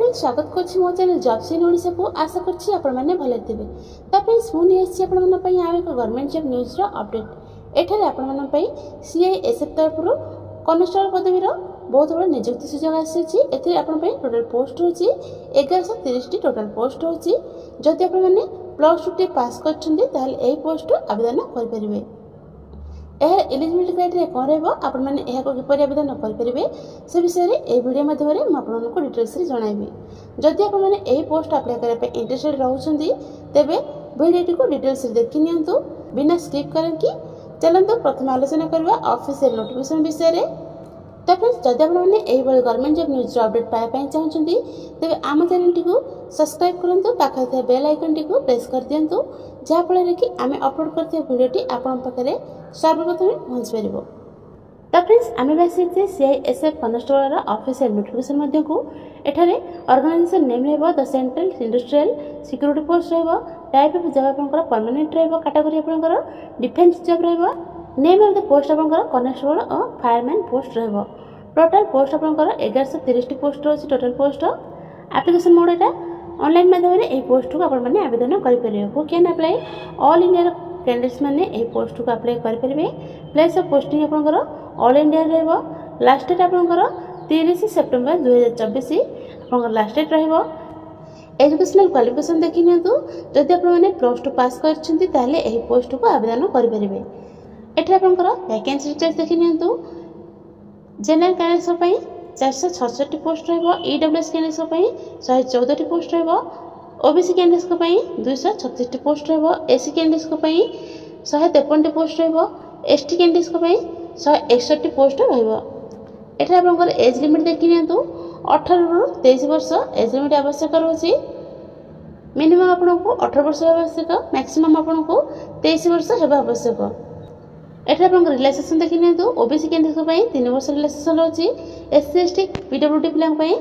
Friends स्वागत करछि मो चैनल जॉब्स इन ओडिशा को। आशा करछि आपण माने भले थिबे। तो फ्रेंड्स मु नै आछि आपण माने पई आ एक गवर्नमेंट जॉब न्यूज रो अपडेट। एठारे आपण माने पई सीआईएसएफ तरफ रो कॉन्स्टेबल पदवी रो बहुत बड़ नियुक्ति सुयोग आसी। एथे आपण पई टोटल पोस्ट होछि 1130 टी टोटल पोस्ट होछि। जदि आपण माने प्लस 2 पास करछन्ते ताले एई पोस्ट आवेदन कर परिबे। एहर एलिजिबिलिटी क्राइटेरिया कौन रहिबो आपण माने एहा को किपरि आवेदन कर परिबे से विषय रे ए वीडियो माध्यम रे म आपण को डिटेल्स रे जणाइबी। जदि आपण माने एही पोस्ट अप्लाई करे पे इंटरेस्टेड रहउछन्ती तेबे वीडियो को डिटेल्स रे देखि नियंतु बिना स्किप करन कि चलंतु प्रथम आलोचना करबा ऑफिशियल नोटिफिकेशन विषय रे। तो फ्रेंड्स जदि आपण माने एही बळे गवर्नमेंट जॉब न्यूज अपडेट पाए पई चाहछन्ती तेबे आम चैनल टी को सब्सक्राइब करंतु पाखा थे बेल आइकन टी को प्रेस कर दियंतु जा फल कि आमे अपलोड करते वीडियो टी आपण पाखरे सर्वप्रथम पहुंच परिबो। तो फ्रेंड्स आमे बासिते सीआईएसएफ कॉन्स्टेबल रा ऑफिशियल नोटिफिकेशन मध्ये को एठारे ऑर्गेनाइजेशन नेम रहबो the central industrial security post रहबो। टाइप ऑफ जॉब आपनकर परमानेंट रहबो। कैटेगरी आपनकर डिफेंस जॉब रहबो। नेम ऑफ द पोस्ट आपनकर कॉन्स्टेबल और फायरमैन पोस्ट रहबो। टोटल पोस्ट आपनकर 1130 टी पोस्ट रहछि। टोटल पोस्ट एप्लीकेशन मोड एटा ऑनलाइन माध्यम रे ए पोस्ट को आपण माने आवेदन करि परिबे। Who can apply all India candidates माने ए पोस्ट को अप्लाई कर परिबे। प्लेस ऑफ पोस्टिंग आपनकर ऑल इंडिया रहबो। लास्ट डेट आपनकर 30 सितंबर 2024 आपनकर लास्ट डेट रहबो। एजुकेशनल क्वालिफिकेशन देखि नियंतु जदि आपण माने प्लस 2 पास करछन्ती ताले एही पोस्ट को आवेदन कर परिबे। एठा आपनकर वैकेंसी डिटेल्स देखि नियंतु जनरल कैंडिडेट्स पई 466 पोस्ट रहबो। ईडब्ल्यूएस कैंडिडेट्स पई 114 पोस्ट रहबो। ओबीसी कैंडिडेट्स को पई 236 टी पोस्ट रहबो। एसी कैंडिडेट्स को पई 153 टी पोस्ट रहबो। एसटी कैंडिडेट्स को पई 161 टी पोस्ट रहबो। एठा आपनकर एज लिमिट देखि नियंतु 18 रु 23 वर्ष एज लिमिट आवश्यक रहछि। मिनिमम आपनको 18 वर्ष आवश्यक, मैक्सिमम आपनको 23 वर्ष हेबा आवश्यक। एठा आपनकर रिलैक्सेशन देखि नियंतु ओबीसी कैंडिडेट्स को पई 3 वर्ष रिलैक्सेशन रहछि। एससी एसटी पीडब्ल्यूडी पिलां पई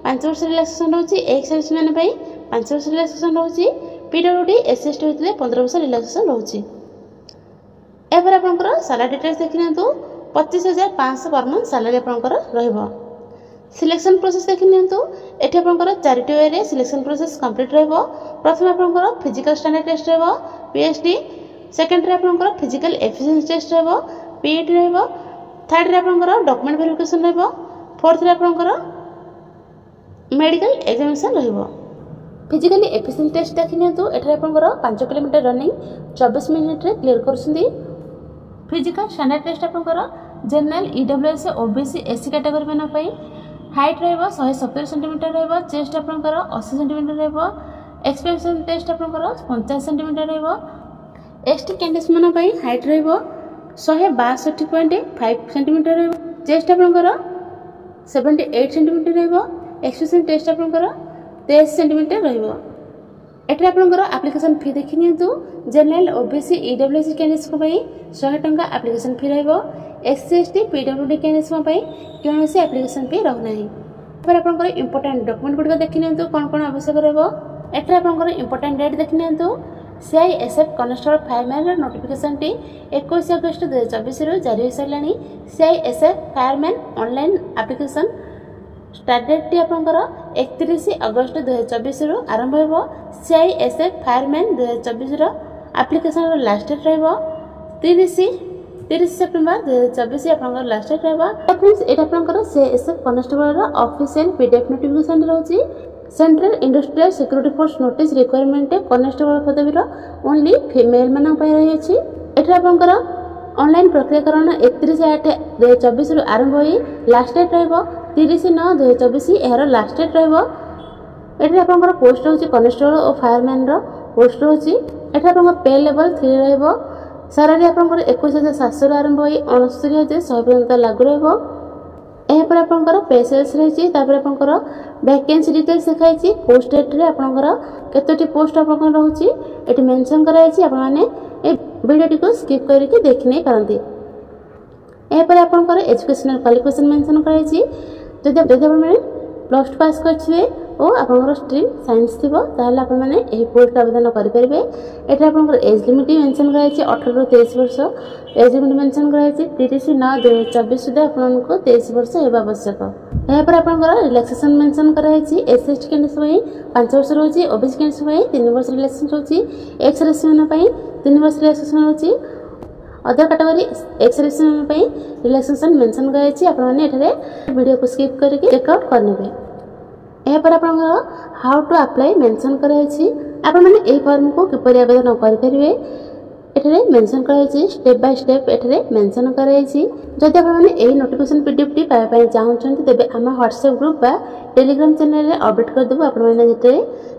5 वर्ष रिलैक्सेशन रहछि। एक्स सर्विस मैन पई 5 वर्ष रिलैक्सेशन रहछि। पीडब्ल्यूडी एससी एसटी होतले 15 वर्ष रिलैक्सेशन रहछि। एपर आपनकर सैलरी डिटेल्स देखि नियंतु 25500 पर मंथ सैलरी आपनकर रहबो। सिलेक्शन प्रोसेस देखि नियंतु एठी आपनकर 4टी वे रे सिलेक्शन प्रोसेस कंप्लीट रहबो। प्रथम आपनकर फिजिकल स्टैंडर्ड टेस्ट रहबो पीएचडी। सेकंड रे आपनकर फिजिकल एफिशिएंसी टेस्ट रहबो पीईटी रहबो। थर्ड रे आपनकर डॉक्यूमेंट वेरिफिकेशन रहबो। फोर्थ रे आपनकर मेडिकल एग्जामिनेशन रहबो। फिजिकली एफिशिएंसी टेस्ट देखि नियंतु एठरे आपनकर 5 किलोमीटर रनिंग 24 मिनिट रे क्लियर करछन्ती। फिजिकल स्टैंडर्ड टेस्ट आपनकर general EWS OBC SC category माने पई हाइट रहबो 170 सेंटीमीटर रहबो। चेस्ट आपनकर 80 सेंटीमीटर रहबो। एक्सपेंशन टेस्ट आपनकर 50 सेंटीमीटर रहबो। एसटी कैंडिडेट्स माने पई हाइट रहबो 162.5 सेंटीमीटर रहबो। चेस्ट आपनकर 78 सेंटीमीटर रहबो। एक्सपेंशन टेस्ट आपनकर 23 सेंटीमीटर रहबो। एठरे आपनकर एप्लीकेशन फी देखि नियंतु जनरल ओबीसी ईडब्ल्यूएस कैंडिडेट्स को पई 100 टंका एप्लीकेशन फी रहबो। एससी एसटी पीडब्ल्यूडी कैंडिडेट्स पई कोनोसी एप्लीकेशन फी रहउ नाही। पर आपनकर इंपोर्टेंट डॉक्यूमेंट गुडी देखि नियंतु कोन कोन आवश्यक रहबो। एठरे आपनकर इंपोर्टेंट डेट देखि नियंतु सीआईएसएफ कॉन्स्टेबल फायरमैन नोटिफिकेशन टी 21 अगस्त 2024 रु जारी हो सारलानी। CISF fireman online application start date टी आपनकर 31 अगस्त 2024 रु आरंभ होबो। सीआईएसएफ फायरमैन 2024 रो एप्लीकेशन रो लास्ट डेट रहबो 30 सितंबर 2024 आपनकर लास्ट डेट रहबो। फ्रेंड्स एटा आपनकर सीआईएसएफ कॉन्स्टेबल रो ऑफिशियल पीडीएफ नोटिफिकेशन रहउची। Central industrial security force notice requirement constable पदवी रो ओनली फीमेल मानन पय रही अछि। एटा आपनकर ऑनलाइन प्रक्रियाकरण 31/8/2024 रु आरंभ होई लास्ट डेट रहबो 30/9/2024 एहर लास्ट डेट रहबो। एटा आपनकर पोस्ट होछि कॉन्स्टेबल और फायरमैन रो पोस्ट होछि। एटा आपनकर पे लेवल 3 रहबो। सैलरी आपनकर 21700 रु आरंभ होई 69100 पर्यंत लागू रहबो। एह पर आपनकर पे सेल्स रहिछि। तापर आपनकर वैकेंसी डिटेल्स देखाइ छि। पोस्ट डेट रे आपनकर केतोटी पोस्ट आपनकर रहउछि एटी मेंशन कराइ छि। आपन माने ए वीडियो को स्किप करके देखने करंती। एह पर आपनकर एजुकेशनल क्वालिफिकेशन मेंशन कराइ छि। जदि आपण प्लस 2 पास करछिबे और आपनकर स्ट्रीम साइंस थिबो ताहले आपन माने एही पोस्ट आवेदन करि परिबे। एटा आपनकर एज लिमिट मेंशन करा छै 18 रु 23 वर्ष। एज लिमिट मेंशन करा छै 30/9/2024 सुधा आपनको 23 वर्ष हेबा आवश्यक। एहा पर आपनकर रिलैक्सेशन मेंशन करा छै एसएसटी कैंडिडेट पई 5 वर्ष रहउछि, ओबीसी कैंडिडेट पई 3 वर्ष रिलैक्सेशन रहउछि, एक्स सर्विसमैन पई 3 वर्ष रिलैक्सेशन रहउछि। अदर कैटेगरी एक्स सर्विसमैन पई रिलैक्सेशन मेंशन करा छै। आपन माने एठारे वीडियो को स्किप करके चेक आउट कर नेबे। एहा पर आपनकर हाउ टू अप्लाई मेंशन करा छै। आपन माने एही फॉर्म को किपरि आवेदन करि परिबे एठारे मेंशन करा छै। स्टेप बाय स्टेप एठारे मेंशन करा छै। जदि आपन माने एही नोटिफिकेशन पीडीएफ टी पाए पई चाहउछन्ती तेबे हम व्हाट्सएप ग्रुप बा टेलीग्राम चैनल रे अपडेट कर देबो। आपन माने जेते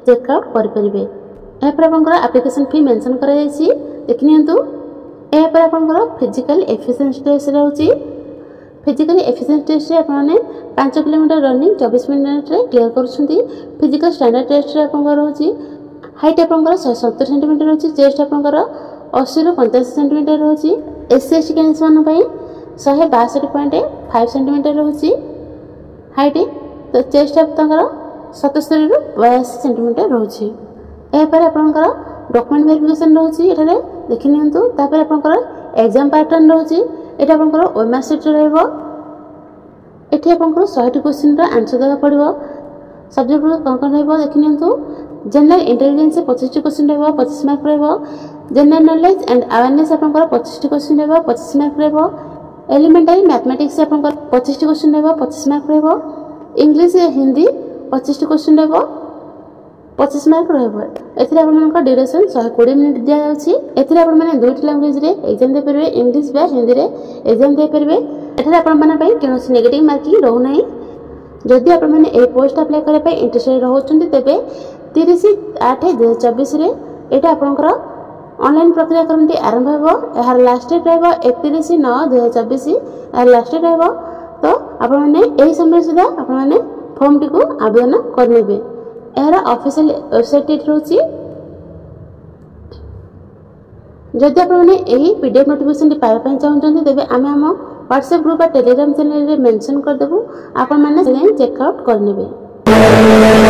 चेक आउट कर परिबे। एहा पर आपनकर एप्लीकेशन फी मेंशन करा छै देखनियंतु। एहा पर आपनकर फिजिकल एफिशिएंसी टेस्ट रहउछि। फिजिकल एफिशिएंसी टेस्ट रे आपन 5 किलोमीटर रनिंग 24 मिनिट रे क्लियर करूछन्ती। फिजिकल स्टैंडर्ड टेस्ट रे आपनकर रहउछि हाइट आपनकर 170 सेंटीमीटर रहउछि, चेस्ट आपनकर 80 रु 85 सेंटीमीटर रहउछि। एससी एसटी कैंडिडेट मान पई 162.5 सेंटीमीटर रहउछि हाइट। तो चेस्ट आपनकर 77 रु 82 सेंटीमीटर रहउछि। एहा पर आपनकर डॉक्यूमेंट वेरिफिकेशन रहउछि एठारे देखिनियंतु। तापर आपनकर एग्जाम पैटर्न रहउछि। एटा आपनकर ओएमआर शीट रहइबो। एठी आपनकर 100 क्वेश्चन रा आंसर देबा पड़िबो। सब्जेक्ट कोन रहइबो देखिनियंतु। जनरल इंटेलिजेंस 25 क्वेश्चन रहइबो, 25 मार्क रहइबो। जनरल नॉलेज एंड अवेयरनेस आपनकर 25 क्वेश्चन रहइबो, 25 मार्क रहइबो। एलिमेंटरी मैथमेटिक्स आपनकर 25 क्वेश्चन रहइबो, 25 मार्क रहइबो। इंग्लिश हिंदी 25 क्वेश्चन रहइबो, 25 मार्क रहइबो। एथिरे आपनकर ड्यूरेशन 120 मिनिट दिया जाउछि। एथिरे आपन माने दुईट लैंग्वेज रे एग्जाम दे परबे, इंग्लिश बा हिंदी रे एग्जाम दे परबे। एथिरे आपन माने पई केनोसी नेगेटिव मार्किंग रहउ नै। जदि आपन माने ए पोस्ट अप्लाई करे पई इंटरेस्टेड रहउछन्ती तेबे 30/8/2024 रे एटा आपनकर ऑनलाइन प्रक्रिया क्रमटी आरंभ हेबो। एहार लास्ट डेट रहबो 31/9/2024 एहार लास्ट डेट रहबो। तो आपन माने एही समय सुधा आपन माने फॉर्म टी को आवेदन कर नेबे। एहार ऑफिशियल वेबसाइट रहउछि। जदि आपन माने एही पीडीएफ नोटिफिकेशन टी पाए पई चाहउछन्ती तेबे आमे हम व्हाट्सएप ग्रुप आ टेलीग्राम चैनल रे मेंशन कर देबो। आपन माने चेक आउट कर नेबे।